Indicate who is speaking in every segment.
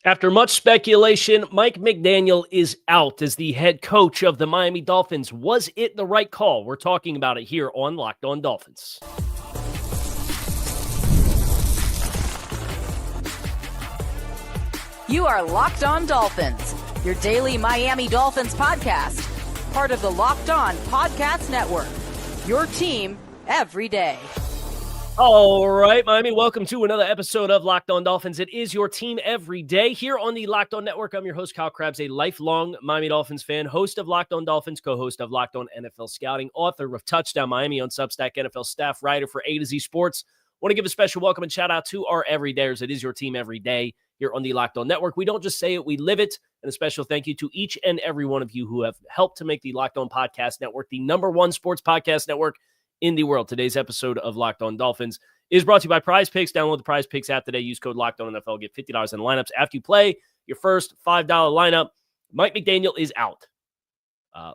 Speaker 1: After much speculation, Mike McDaniel is out as the head coach of the Miami Dolphins. Was it the right call? We're talking about it here on Locked On Dolphins.
Speaker 2: You are Locked On Dolphins, your daily Miami Dolphins podcast, part of the Locked On Podcast Network, your team every day.
Speaker 1: All right, Miami, welcome to another episode of Locked On Dolphins. It is your team every day here on the Locked On Network. I'm your host, Kyle Krabs, a lifelong Miami Dolphins fan, host of Locked On Dolphins, co-host of Locked On NFL Scouting, author of Touchdown Miami on Substack, NFL staff writer for A to Z Sports. Want to give a special welcome and shout out to our everydayers. It is your team every day here on the Locked On Network. We don't just say it, we live it. And a special thank you to each and every one of you who have helped to make the Locked On Podcast Network the #1 sports podcast network in the world. Today's episode of Locked On Dolphins is brought to you by Prize Picks. Download the Prize Picks app today. Use code LOCKEDONNFL. Get $50 in lineups after you play your first $5 lineup. Mike McDaniel is out.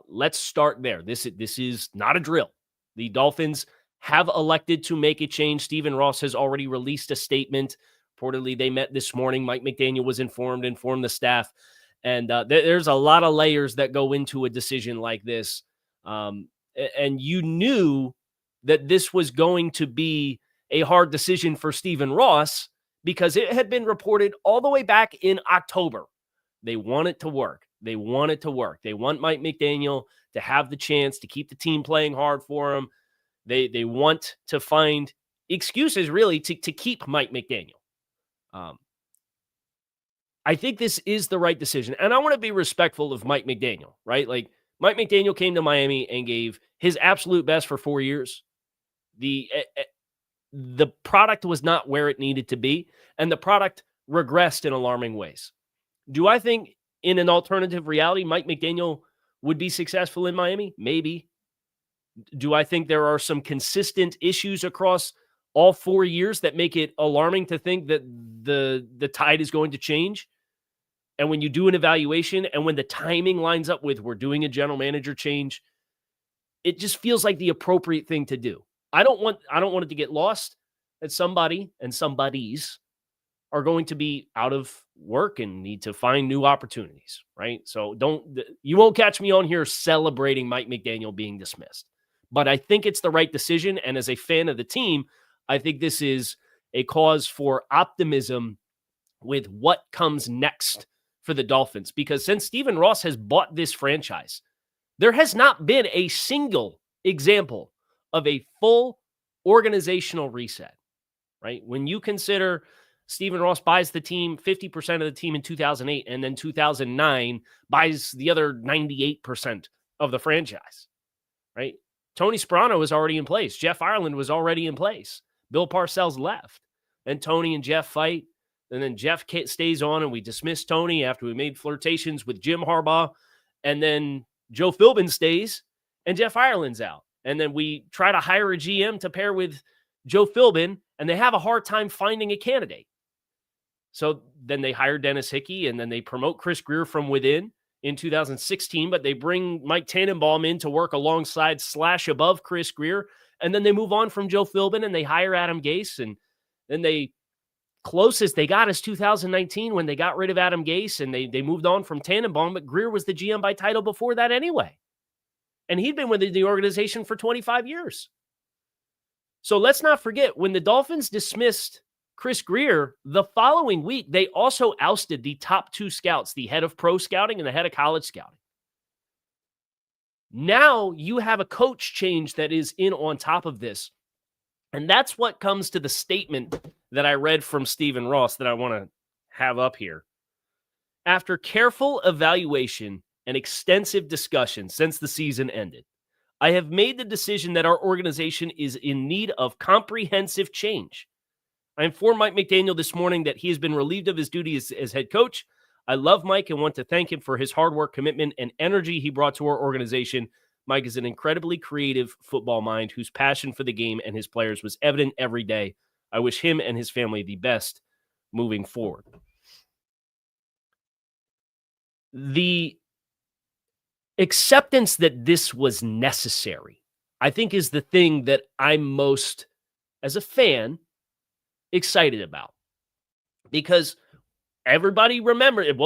Speaker 1: Let's start there. This is not a drill. The Dolphins have elected to make a change. Stephen Ross has already released a statement. Reportedly, they met this morning. Mike McDaniel was informed the staff. And there's a lot of layers that go into a decision like this. And you knew that this was going to be a hard decision for Stephen Ross because it had been reported all the way back in October. They want it to work. They want it to work. They want Mike McDaniel to have the chance to keep the team playing hard for him. They want to find excuses, really, to keep Mike McDaniel. I think this is the right decision. And I want to be respectful of Mike McDaniel, right? Like, Mike McDaniel came to Miami and gave his absolute best for 4 years. The product was not where it needed to be, and the product regressed in alarming ways. Do I think in an alternative reality, Mike McDaniel would be successful in Miami? Maybe. Do I think there are some consistent issues across all 4 years that make it alarming to think that the tide is going to change? And when you do an evaluation and when the timing lines up with we're doing a general manager change, it just feels like the appropriate thing to do. I don't want it to get lost that somebody and somebodies are going to be out of work and need to find new opportunities, right? So you won't catch me on here celebrating Mike McDaniel being dismissed. But I think it's the right decision. And as a fan of the team, I think this is a cause for optimism with what comes next for the Dolphins. Because since Stephen Ross has bought this franchise, there has not been a single example of a full organizational reset, right? When you consider Stephen Ross buys the team, 50% of the team in 2008, and then 2009 buys the other 98% of the franchise, right? Tony Sparano was already in place. Jeff Ireland was already in place. Bill Parcells left. Then Tony and Jeff fight. And then Jeff stays on, and we dismiss Tony after we made flirtations with Jim Harbaugh. And then Joe Philbin stays, and Jeff Ireland's out. And then we try to hire a GM to pair with Joe Philbin, and they have a hard time finding a candidate. So then they hire Dennis Hickey, and then they promote Chris Grier from within in 2016, but they bring Mike Tannenbaum in to work alongside / above Chris Grier, and then they move on from Joe Philbin, and they hire Adam Gase, and then closest they got is 2019 when they got rid of Adam Gase, and they moved on from Tannenbaum, but Grier was the GM by title before that anyway. And he'd been within the organization for 25 years. So let's not forget, when the Dolphins dismissed Chris Grier, the following week, they also ousted the top 2 scouts, the head of pro scouting and the head of college scouting. Now you have a coach change that is in on top of this. And that's what comes to the statement that I read from Stephen Ross that I want to have up here. After careful evaluation and extensive discussion since the season ended, I have made the decision that our organization is in need of comprehensive change. I informed Mike McDaniel this morning that he has been relieved of his duty as head coach. I love Mike and want to thank him for his hard work, commitment, and energy he brought to our organization. Mike is an incredibly creative football mind whose passion for the game and his players was evident every day. I wish him and his family the best moving forward. The acceptance that this was necessary, I think, is the thing that I'm most, as a fan, excited about. Because everybody remember it.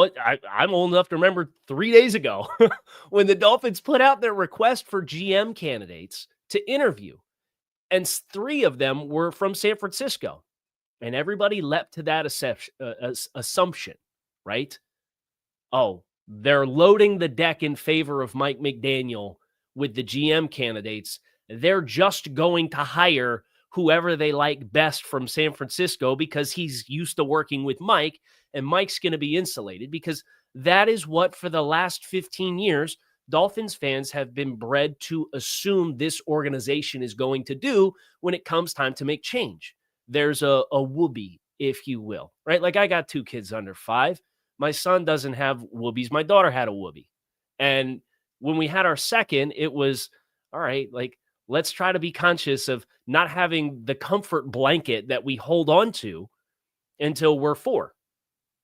Speaker 1: I'm old enough to remember 3 days ago when the Dolphins put out their request for GM candidates to interview, and 3 of them were from San Francisco, and everybody leapt to that assumption, right? Oh, they're loading the deck in favor of Mike McDaniel with the GM candidates. They're just going to hire whoever they like best from San Francisco because he's used to working with Mike, and Mike's going to be insulated, because that is what, for the last 15 years, Dolphins fans have been bred to assume this organization is going to do when it comes time to make change. There's a whoopee, if you will, right? Like, I got 2 kids under 5. My son doesn't have whoopies. My daughter had a whoopee. And when we had our second, it was, all right, like, let's try to be conscious of not having the comfort blanket that we hold on to until we're 4,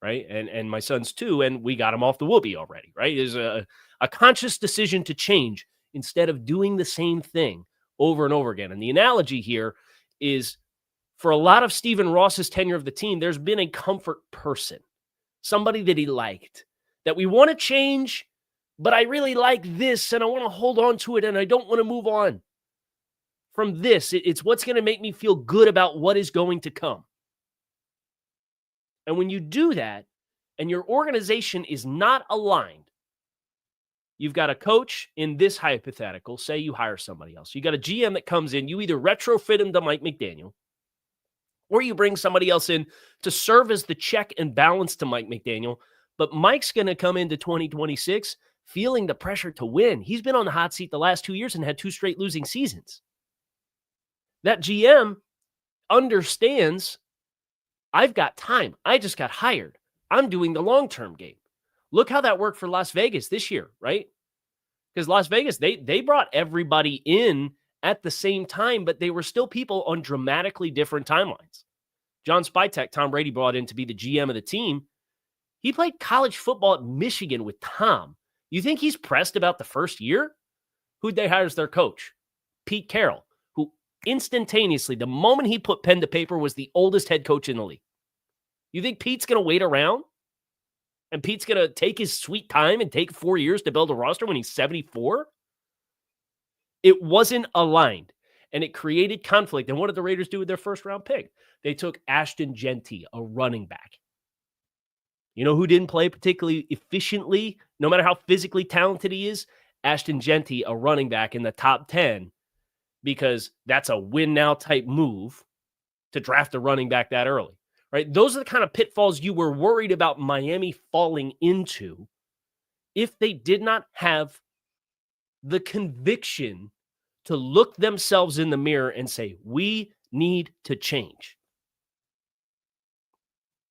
Speaker 1: right? And my son's 2, and we got him off the whoopee already, right? There's a conscious decision to change instead of doing the same thing over and over again. And the analogy here is, for a lot of Stephen Ross's tenure of the team, there's been a comfort person, somebody that he liked, that we want to change, but I really like this, and I want to hold on to it, and I don't want to move on from this. It's what's going to make me feel good about what is going to come. And when you do that, and your organization is not aligned, you've got a coach in this hypothetical, say you hire somebody else. You got a GM that comes in, you either retrofit him to Mike McDaniel, or you bring somebody else in to serve as the check and balance to Mike McDaniel. But Mike's going to come into 2026 feeling the pressure to win. He's been on the hot seat the last 2 years and had 2 straight losing seasons. That GM understands, I've got time. I just got hired. I'm doing the long-term game. Look how that worked for Las Vegas this year, right? Because Las Vegas, they brought everybody in at the same time, but they were still people on dramatically different timelines. John Spytek, Tom Brady brought in to be the GM of the team. He played college football at Michigan with Tom. You think he's pressed about the first year? Who'd they hire as their coach? Pete Carroll, who instantaneously, the moment he put pen to paper, was the oldest head coach in the league. You think Pete's going to wait around? And Pete's going to take his sweet time and take 4 years to build a roster when he's 74? It wasn't aligned, and it created conflict. And what did the Raiders do with their first-round pick? They took Ashton Genty, a running back. You know who didn't play particularly efficiently, no matter how physically talented he is? Ashton Genty, a running back in the top 10, because that's a win-now type move to draft a running back that early, right? Those are the kind of pitfalls you were worried about Miami falling into if they did not have the conviction to look themselves in the mirror and say, we need to change.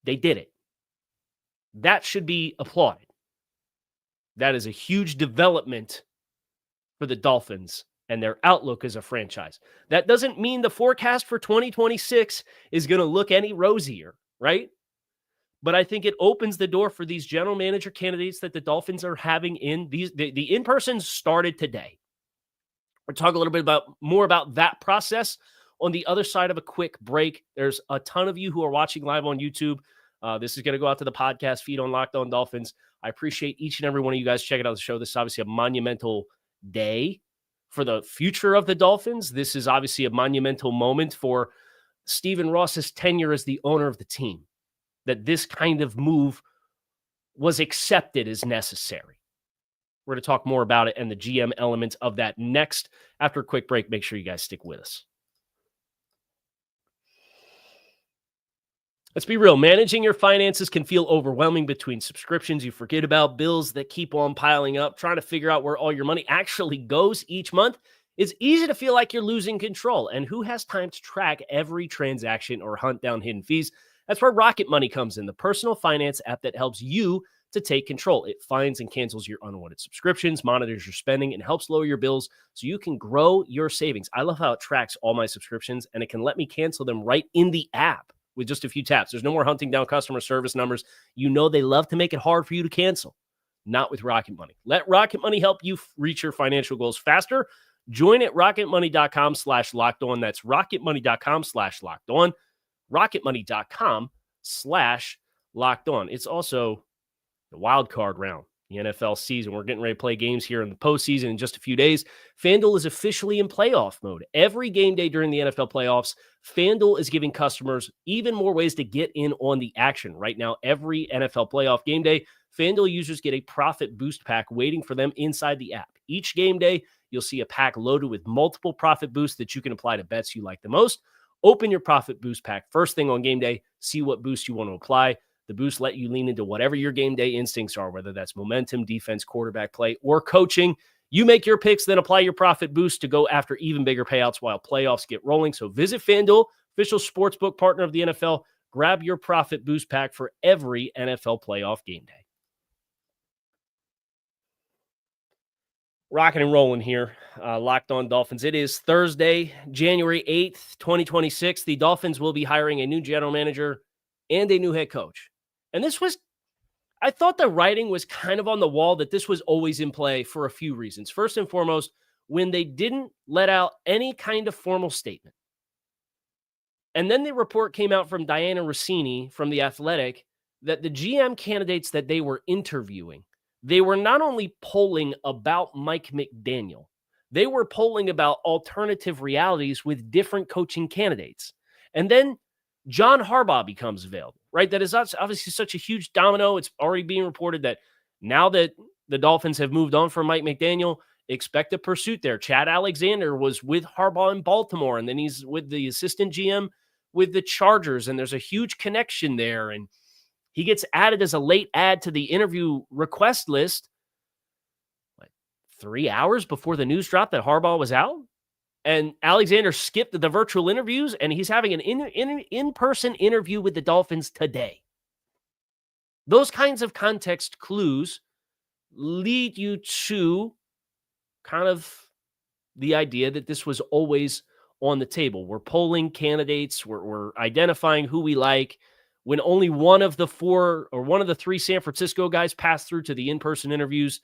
Speaker 1: They did it. That should be applauded. That is a huge development for the Dolphins and their outlook as a franchise. That doesn't mean the forecast for 2026 is going to look any rosier, right? But I think it opens the door for these general manager candidates that the Dolphins are having in these. The in-persons started today. We'll talk a little bit more about that process on the other side of a quick break. There's a ton of you who are watching live on YouTube. This is going to go out to the podcast feed on Locked On Dolphins. I appreciate each and every one of you guys checking out the show. This is obviously a monumental day for the future of the Dolphins. This is obviously a monumental moment for Stephen Ross's tenure as the owner of the team, that this kind of move was accepted as necessary. We're going to talk more about it and the GM elements of that next. After a quick break, make sure you guys stick with us. Let's be real. Managing your finances can feel overwhelming between subscriptions you forget about, bills that keep on piling up, trying to figure out where all your money actually goes each month. It's easy to feel like you're losing control. And who has time to track every transaction or hunt down hidden fees? That's where Rocket Money comes in, the personal finance app that helps you to take control. It finds and cancels your unwanted subscriptions, monitors your spending, and helps lower your bills so you can grow your savings. I love how it tracks all my subscriptions, and it can let me cancel them right in the app with just a few taps. There's no more hunting down customer service numbers. You know they love to make it hard for you to cancel. Not with Rocket Money. Let Rocket Money help you reach your financial goals faster. Join at rocketmoney.com/lockedon. That's rocketmoney.com/lockedon. rocketmoney.com/lockedon. Locked On. It's also the wild card round, the NFL season. We're getting ready to play games here in the postseason in just a few days. FanDuel is officially in playoff mode. Every game day during the NFL playoffs, FanDuel is giving customers even more ways to get in on the action. Right now, every NFL playoff game day, FanDuel users get a profit boost pack waiting for them inside the app. Each game day, you'll see a pack loaded with multiple profit boosts that you can apply to bets you like the most. Open your profit boost pack first thing on game day, see what boost you want to apply. The boosts let you lean into whatever your game day instincts are, whether that's momentum, defense, quarterback play, or coaching. You make your picks, then apply your profit boost to go after even bigger payouts while playoffs get rolling. So visit FanDuel, official sportsbook partner of the NFL. Grab your profit boost pack for every NFL playoff game day. Rocking and rolling here. Locked On Dolphins. It is Thursday, January 8th, 2026. The Dolphins will be hiring a new general manager and a new head coach. And this was, I thought the writing was kind of on the wall that this was always in play for a few reasons. First and foremost, when they didn't let out any kind of formal statement. And then the report came out from Diana Rossini from The Athletic that the GM candidates that they were interviewing, they were not only polling about Mike McDaniel, they were polling about alternative realities with different coaching candidates. And then John Harbaugh becomes available, right? That is obviously such a huge domino. It's already being reported that now that the Dolphins have moved on from Mike McDaniel, expect a pursuit there. Chad Alexander was with Harbaugh in Baltimore, and then he's with the assistant GM with the Chargers, and there's a huge connection there. And he gets added as a late add to the interview request list, 3 hours before the news dropped that Harbaugh was out. And Alexander skipped the virtual interviews, and he's having an in-person interview with the Dolphins today. Those kinds of context clues lead you to kind of the idea that this was always on the table. We're polling candidates. We're identifying who we like. When only one of the four or one of the three San Francisco guys passed through to the in-person interviews,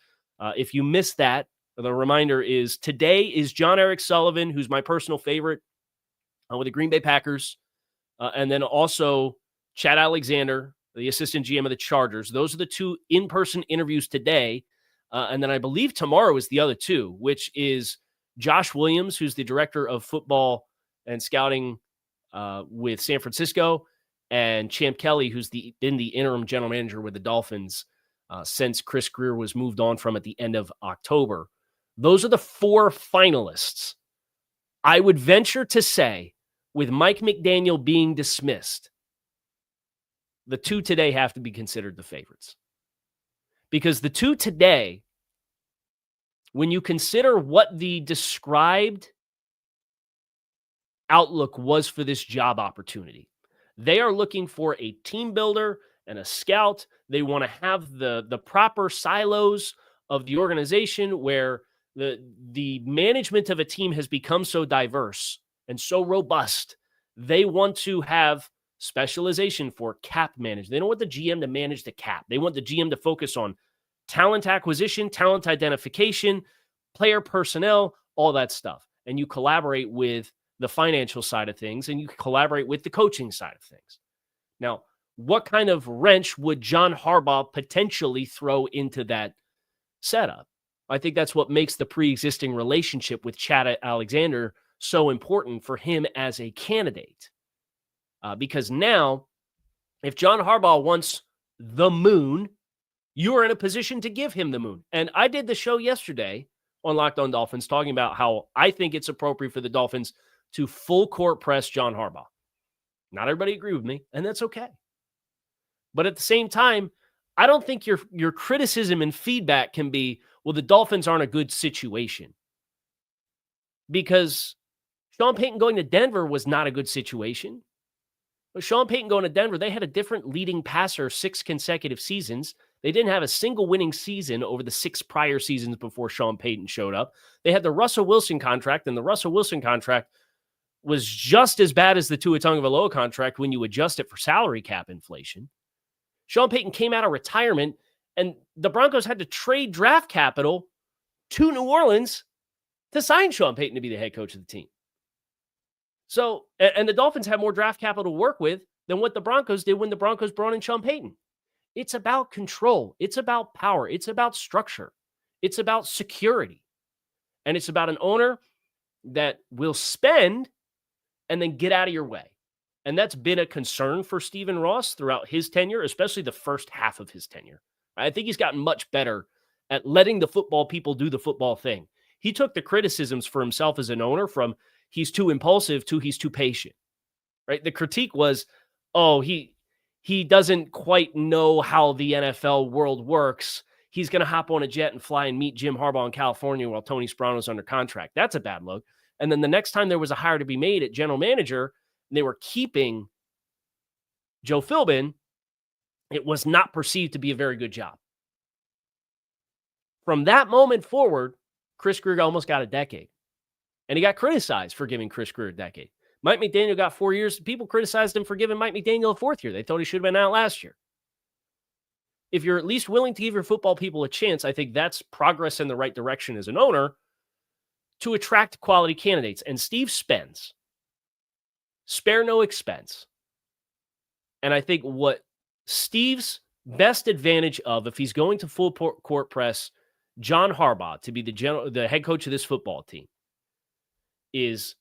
Speaker 1: if you missed that, the reminder is today is John Eric Sullivan, who's my personal favorite with the Green Bay Packers. And then also Chad Alexander, the assistant GM of the Chargers. Those are the two in-person interviews today. And then I believe tomorrow is the other two, which is Josh Williams, who's the director of football and scouting with San Francisco, and Champ Kelly, who's been the interim general manager with the Dolphins since Chris Greer was moved on from at the end of October. Those are the four finalists. I would venture to say, with Mike McDaniel being dismissed, the two today have to be considered the favorites. Because the two today, when you consider what the described outlook was for this job opportunity, they are looking for a team builder and a scout. They want to have the proper silos of the organization where the management of a team has become so diverse and so robust. They want to have specialization for cap management. They don't want the GM to manage the cap. They want the GM to focus on talent acquisition, talent identification, player personnel, all that stuff. And you collaborate with the financial side of things, and you collaborate with the coaching side of things. Now, what kind of wrench would John Harbaugh potentially throw into that setup? I think that's what makes the pre-existing relationship with Chad Alexander so important for him as a candidate. Because now, if John Harbaugh wants the moon, you are in a position to give him the moon. And I did the show yesterday on Locked On Dolphins talking about how I think it's appropriate for the Dolphins to full court press John Harbaugh. Not everybody agreed with me, and that's okay. But at the same time, I don't think your criticism and feedback can be, well, the Dolphins aren't a good situation. Because Sean Payton going to Denver was not a good situation. But Sean Payton going to Denver, they had a different leading passer 6 consecutive seasons. They didn't have a single winning season over the 6 prior seasons before Sean Payton showed up. They had the Russell Wilson contract, and the Russell Wilson contract was just as bad as the Tua Tagovailoa contract when you adjust it for salary cap inflation. Sean Payton came out of retirement, and the Broncos had to trade draft capital to New Orleans to sign Sean Payton to be the head coach of the team. So, and the Dolphins have more draft capital to work with than what the Broncos did when the Broncos brought in Sean Payton. It's about control. It's about power. It's about structure. It's about security. And it's about an owner that will spend and then get out of your way. And that's been a concern for Stephen Ross throughout his tenure, especially the first half of his tenure. I think he's gotten much better at letting the football people do the football thing. He took the criticisms for himself as an owner from he's too impulsive to he's too patient, right? The critique was, oh, he doesn't quite know how the NFL world works. He's going to hop on a jet and fly and meet Jim Harbaugh in California while Tony Sparano's under contract. That's a bad look. And then the next time there was a hire to be made at general manager, and they were keeping Joe Philbin, it was not perceived to be a very good job. From that moment forward, Chris Grier almost got a decade. And he got criticized for giving Chris Grier a decade. Mike McDaniel got 4 years. People criticized him for giving Mike McDaniel a fourth year. They thought he should have been out last year. If you're at least willing to give your football people a chance, I think that's progress in the right direction as an owner to attract quality candidates. And Steve spends. Spare no expense. And I think what Steve's best advantage of, if he's going to full court press John Harbaugh to be the head coach of this football team, is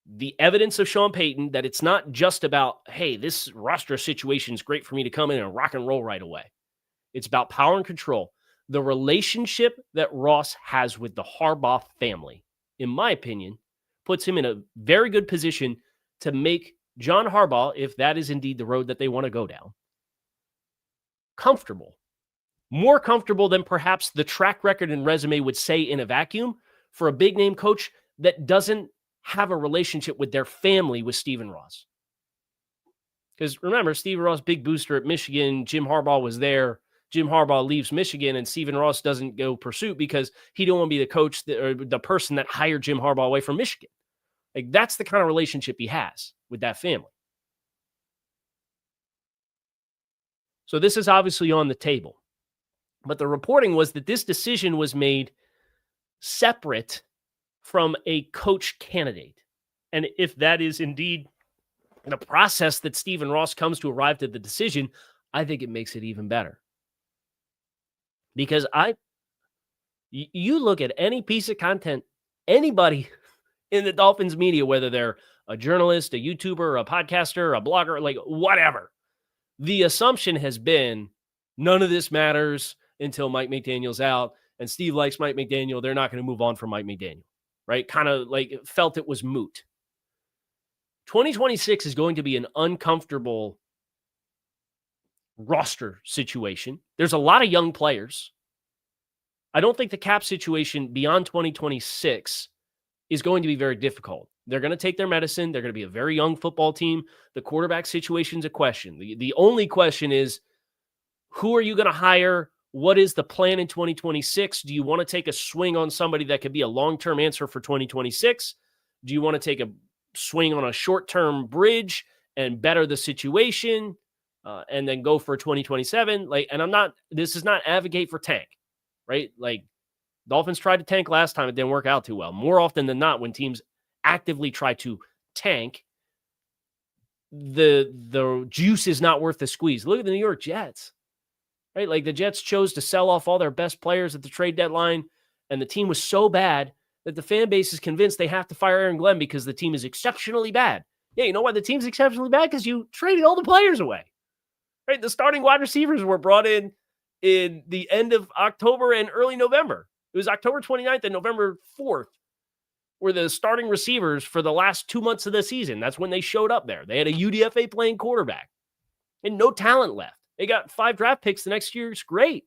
Speaker 1: the evidence of Sean Payton that it's not just about, hey, this roster situation is great for me to come in and rock and roll right away. It's about power and control. The relationship that Ross has with the Harbaugh family, in my opinion, puts him in a very good position to make John Harbaugh, if that is indeed the road that they want to go down, comfortable. More comfortable than perhaps the track record and resume would say in a vacuum for a big-name coach that doesn't have a relationship with their family with Stephen Ross. Because remember, Stephen Ross, big booster at Michigan. Jim Harbaugh was there. Jim Harbaugh leaves Michigan, and Stephen Ross doesn't go pursue because he don't want to be the coach or the person that hired Jim Harbaugh away from Michigan. Like, that's the kind of relationship he has with that family. So this is obviously on the table. But the reporting was that this decision was made separate from a coach candidate. And if that is indeed the process that Stephen Ross comes to arrive at the decision, I think it makes it even better. Because you look at any piece of content, anybody in the Dolphins media, whether they're a journalist, a YouTuber, a podcaster, a blogger, like whatever, the assumption has been none of this matters until Mike McDaniel's out, and Steve likes Mike McDaniel. They're not going to move on from Mike McDaniel, right? Kind of like felt it was moot. 2026 is going to be an uncomfortable roster situation. There's a lot of young players. I don't think the cap situation beyond 2026 is going to be very difficult. They're going to take their medicine. They're going to be a very young football team. The quarterback situation's a question. The only question is, who are you going to hire? What is the plan in 2026? Do you want to take a swing on somebody that could be a long-term answer for 2026? Do you want to take a swing on a short-term bridge and better the situation and then go for 2027? This is not advocate for tank, right? Like, Dolphins tried to tank last time. It didn't work out too well. More often than not, when teams actively try to tank, the juice is not worth the squeeze. Look at the New York Jets, right? Like, the Jets chose to sell off all their best players at the trade deadline, and the team was so bad that the fan base is convinced they have to fire Aaron Glenn because the team is exceptionally bad. Yeah, you know why the team's exceptionally bad? Because you traded all the players away, right? The starting wide receivers were brought in the end of October and early November. It was October 29th and November 4th were the starting receivers for the last 2 months of the season. That's when they showed up there. They had a UDFA playing quarterback and no talent left. They got 5 draft picks the next year. It's great.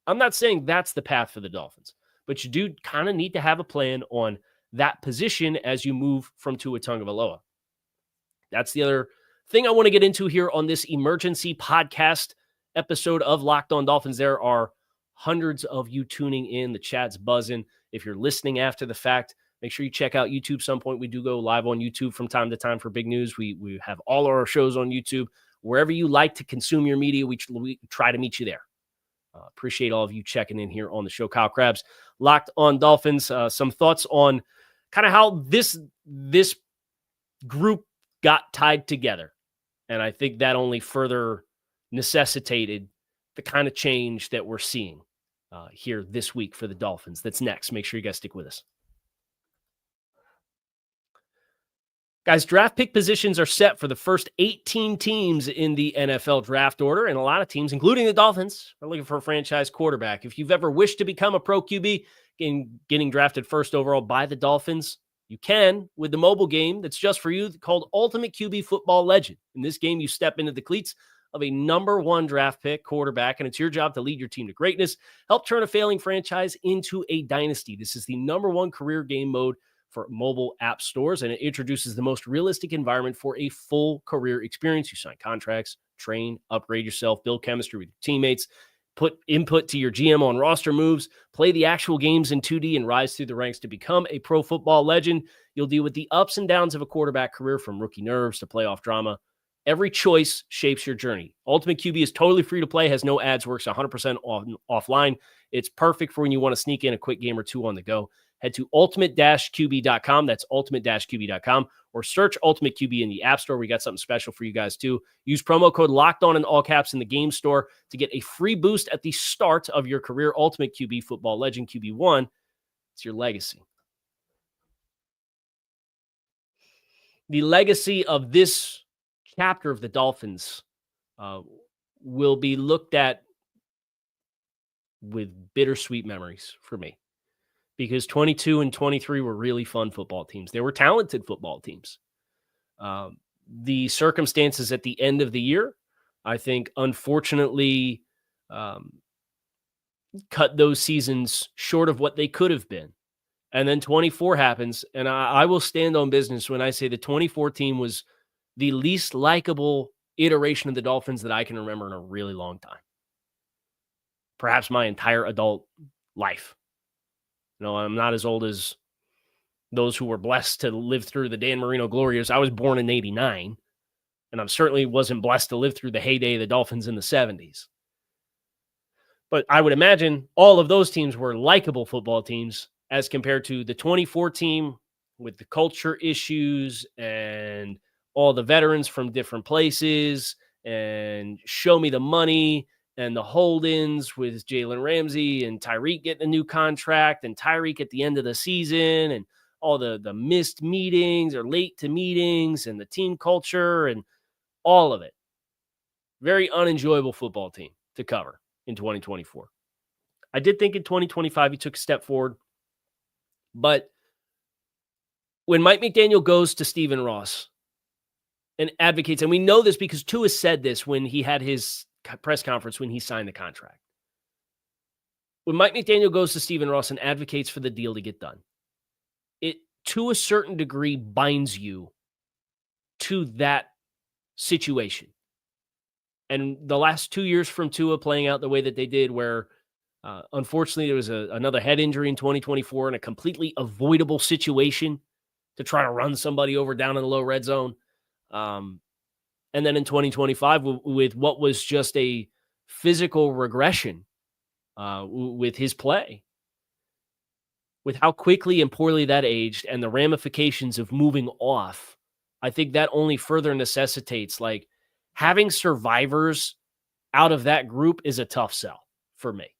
Speaker 1: I'm not saying that's the path for the Dolphins, but you do kind of need to have a plan on that position as you move from Tua Tagovailoa. That's the other thing I want to get into here on this emergency podcast episode of Locked On Dolphins. There are hundreds of you tuning in. The chat's buzzing. If you're listening after the fact, make sure you check out YouTube some point. We do go live on YouTube from time to time for big news. We have all our shows on YouTube. Wherever you like to consume your media, we try to meet you there. Appreciate all of you checking in here on the show. Kyle Krabs, Locked On Dolphins. Some thoughts on kind of how this group got tied together. And I think that only further necessitated the kind of change that we're seeing here this week for the Dolphins. That's next. Make sure you guys stick with us. Guys, draft pick positions are set for the first 18 teams in the NFL draft order, and a lot of teams, including the Dolphins, are looking for a franchise quarterback. If you've ever wished to become a pro QB, getting drafted first overall by the Dolphins, you can with the mobile game that's just for you called Ultimate QB Football Legend. In this game, you step into the cleats of a number one draft pick quarterback, and it's your job to lead your team to greatness, help turn a failing franchise into a dynasty. This is the number one career game mode for mobile app stores, and it introduces the most realistic environment for a full career experience. You sign contracts, train, upgrade yourself, build chemistry with your teammates, put input to your GM on roster moves, play the actual games in 2D, and rise through the ranks to become a pro football legend. You'll deal with the ups and downs of a quarterback career, from rookie nerves to playoff drama. Every choice shapes your journey. Ultimate QB is totally free to play, has no ads, works 100% offline. It's perfect for when you want to sneak in a quick game or two on the go. Head to ultimate-qb.com. That's ultimate-qb.com, or search Ultimate QB in the App Store. We got something special for you guys too. Use promo code LOCKEDON in all caps in the game store to get a free boost at the start of your career. Ultimate QB Football Legend QB1. It's your legacy. The legacy of this chapter of the Dolphins will be looked at with bittersweet memories for me, because 22 and 23 were really fun football teams. They were talented football teams. The circumstances at the end of the year, I think, unfortunately, cut those seasons short of what they could have been. And then 24 happens, and I will stand on business when I say the 24 team was the least likable iteration of the Dolphins that I can remember in a really long time. Perhaps my entire adult life. No, I'm not as old as those who were blessed to live through the Dan Marino Glorious. I was born in 89, and I certainly wasn't blessed to live through the heyday of the Dolphins in the 70s. But I would imagine all of those teams were likable football teams as compared to the 24 team with the culture issues and all the veterans from different places and show me the money and the hold-ins with Jalen Ramsey and Tyreek getting a new contract and Tyreek at the end of the season and all the missed meetings or late to meetings and the team culture and all of it. Very unenjoyable football team to cover in 2024. I did think in 2025 he took a step forward, but when Mike McDaniel goes to Stephen Ross and advocates, and we know this because Tua said this when he had his press conference when he signed the contract. When Mike McDaniel goes to Stephen Ross and advocates for the deal to get done, it, to a certain degree, binds you to that situation. And the last 2 years from Tua playing out the way that they did, where unfortunately there was another head injury in 2024 and a completely avoidable situation to try to run somebody over down in the low red zone. And then in 2025, with what was just a physical regression with his play, with how quickly and poorly that aged and the ramifications of moving off, I think that only further necessitates, like, having survivors out of that group is a tough sell for me.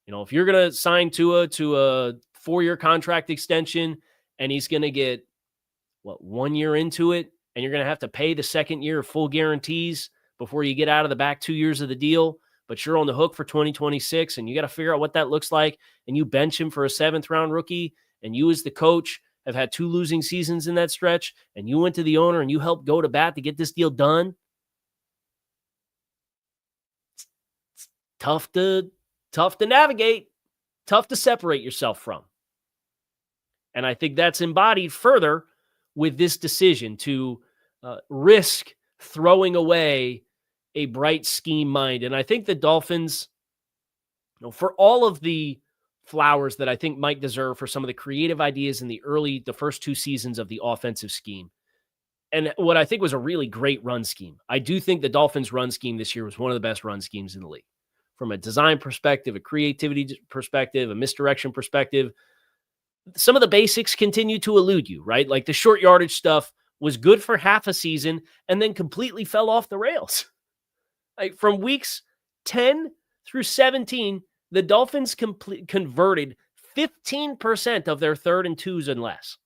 Speaker 1: You know, if you're going to sign Tua to a 4-year contract extension and he's going to get, 1 year into it, and you're going to have to pay the second year of full guarantees before you get out of the back 2 years of the deal, but you're on the hook for 2026, and you got to figure out what that looks like, and you bench him for a 7th-round rookie, and you as the coach have had 2 losing seasons in that stretch, and you went to the owner and you helped go to bat to get this deal done. It's tough to navigate, tough to separate yourself from. And I think that's embodied further with this decision to risk throwing away a bright scheme mind. And I think the Dolphins, for all of the flowers that I think Mike deserve for some of the creative ideas in the first 2 seasons of the offensive scheme, and what I think was a really great run scheme. I do think the Dolphins' run scheme this year was one of the best run schemes in the league. From a design perspective, a creativity perspective, a misdirection perspective, some of the basics continue to elude you, right? Like the short yardage stuff was good for half a season, and then completely fell off the rails. Like from weeks 10 through 17, the Dolphins converted 15% of their 3rd and 2s and less.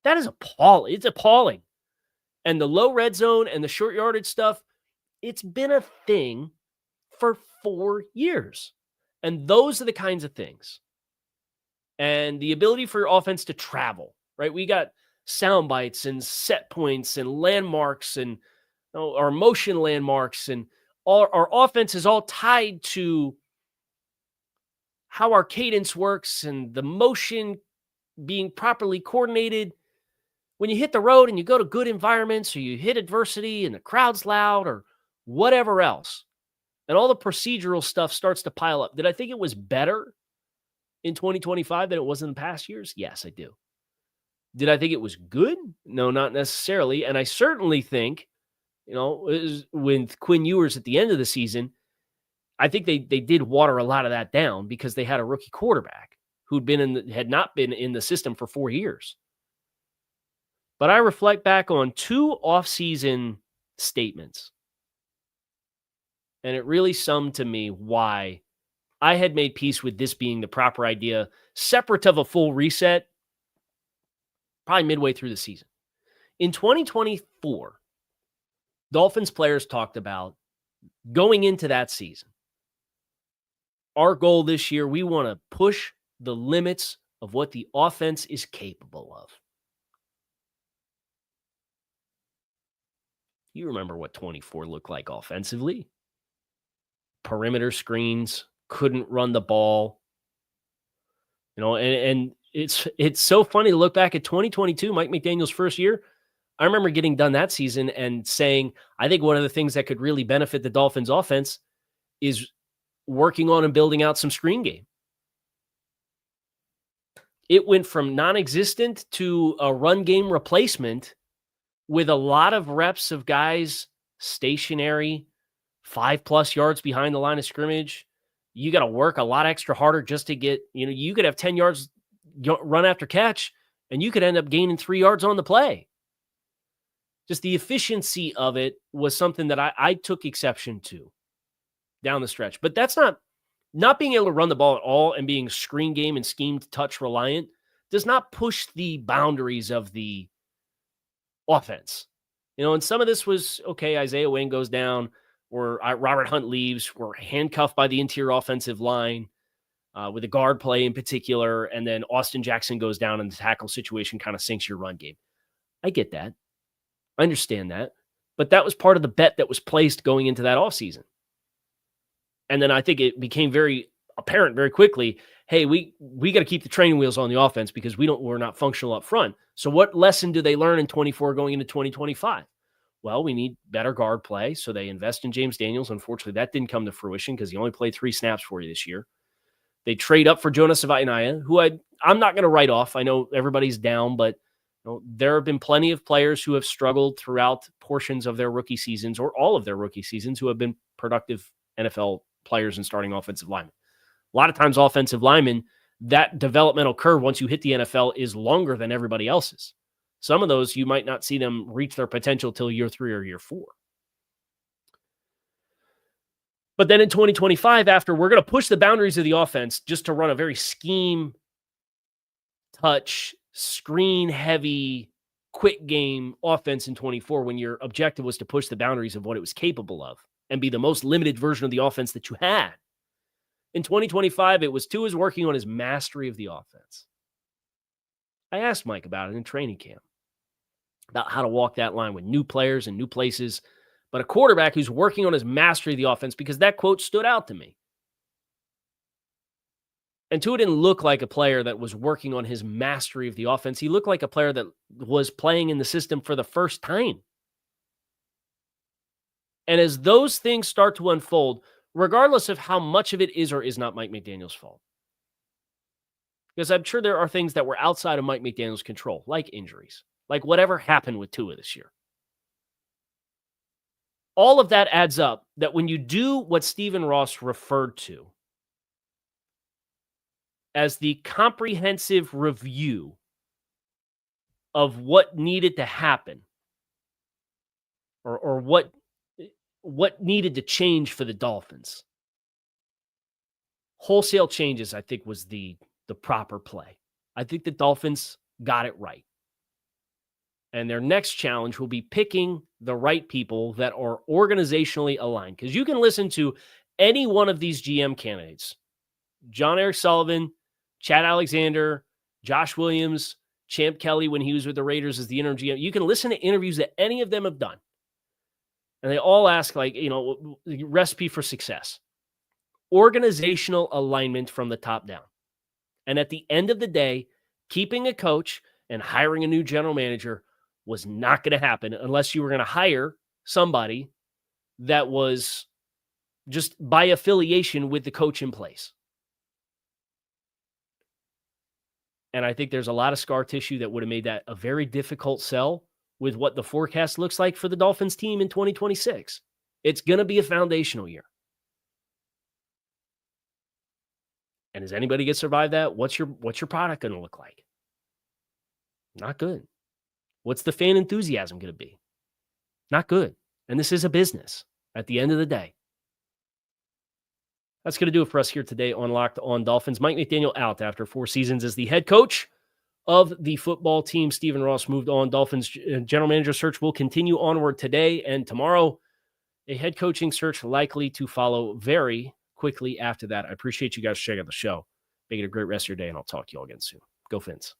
Speaker 1: That is appalling. It's appalling. And the low red zone and the short yardage stuff, it's been a thing for 4 years. And those are the kinds of things. And the ability for your offense to travel, right? We got sound bites and set points and landmarks and our motion landmarks, and our offense is all tied to how our cadence works and the motion being properly coordinated. When you hit the road and you go to good environments, or you hit adversity and the crowd's loud or whatever else, and all the procedural stuff starts to pile up. Did I think it was better in 2025 than it was in the past years? Yes, I do. Did I think it was good? No, not necessarily. And I certainly think, with Quinn Ewers at the end of the season, I think they did water a lot of that down because they had a rookie quarterback who'd had not been in the system for 4 years. But I reflect back on 2 offseason statements, and it really summed to me why I had made peace with this being the proper idea, separate of a full reset, probably midway through the season. In 2024, Dolphins players talked about going into that season. Our goal this year, we want to push the limits of what the offense is capable of. You remember what 24 looked like offensively. Perimeter screens, couldn't run the ball. And it's so funny to look back at 2022, Mike McDaniel's first year. I remember getting done that season and saying, I think one of the things that could really benefit the Dolphins offense is working on and building out some screen game. It went from non-existent to a run game replacement with a lot of reps of guys stationary, 5+ yards behind the line of scrimmage. You got to work a lot extra harder just to get, you could have 10 yards run after catch, and you could end up gaining 3 yards on the play. Just the efficiency of it was something that I took exception to down the stretch. But that's not being able to run the ball at all and being screen game and schemed touch reliant does not push the boundaries of the offense. And some of this was, okay, Isaiah Wayne goes down, or Robert Hunt leaves. We're handcuffed by the interior offensive line with a guard play in particular, and then Austin Jackson goes down and the tackle situation kind of sinks your run game. I get that. I understand that. But that was part of the bet that was placed going into that offseason. And then I think it became very apparent very quickly, hey, we got to keep the training wheels on the offense because we're not functional up front. So what lesson do they learn in 24 going into 2025? Well, we need better guard play. So they invest in James Daniels. Unfortunately, that didn't come to fruition because he only played 3 snaps for you this year. They trade up for Jonas Savaiinaia, who I'm not going to write off. I know everybody's down, but there have been plenty of players who have struggled throughout portions of their rookie seasons or all of their rookie seasons who have been productive NFL players and starting offensive linemen. A lot of times offensive linemen, that developmental curve once you hit the NFL is longer than everybody else's. Some of those, you might not see them reach their potential till year 3 or year 4. But then in 2025, after we're going to push the boundaries of the offense just to run a very scheme, touch, screen-heavy, quick game offense in 24 when your objective was to push the boundaries of what it was capable of and be the most limited version of the offense that you had. In 2025, it was Tua's working on his mastery of the offense. I asked Mike about it in training camp, about how to walk that line with new players and new places, but a quarterback who's working on his mastery of the offense, because that quote stood out to me. And Tua didn't look like a player that was working on his mastery of the offense. He looked like a player that was playing in the system for the first time. And as those things start to unfold, regardless of how much of it is or is not Mike McDaniel's fault, because I'm sure there are things that were outside of Mike McDaniel's control, like injuries, like whatever happened with Tua this year. All of that adds up that when you do what Stephen Ross referred to as the comprehensive review of what needed to happen or what needed to change for the Dolphins. Wholesale changes, I think, was the proper play. I think the Dolphins got it right. And their next challenge will be picking the right people that are organizationally aligned. Because you can listen to any one of these GM candidates, John Eric Sullivan, Chad Alexander, Josh Williams, Champ Kelly when he was with the Raiders as the interim GM. You can listen to interviews that any of them have done. And they all ask, recipe for success. Organizational alignment from the top down. And at the end of the day, keeping a coach and hiring a new general manager was not going to happen unless you were going to hire somebody that was just by affiliation with the coach in place. And I think there's a lot of scar tissue that would have made that a very difficult sell with what the forecast looks like for the Dolphins team in 2026. It's going to be a foundational year. And does anybody get survive that? What's your product going to look like? Not good. What's the fan enthusiasm going to be? Not good. And this is a business at the end of the day. That's going to do it for us here today on Locked On Dolphins. Mike McDaniel out after 4 seasons as the head coach of the football team. Stephen Ross moved on. Dolphins general manager search will continue onward today and tomorrow. A head coaching search likely to follow very quickly after that. I appreciate you guys checking out the show. Make it a great rest of your day, and I'll talk to you all again soon. Go Fins.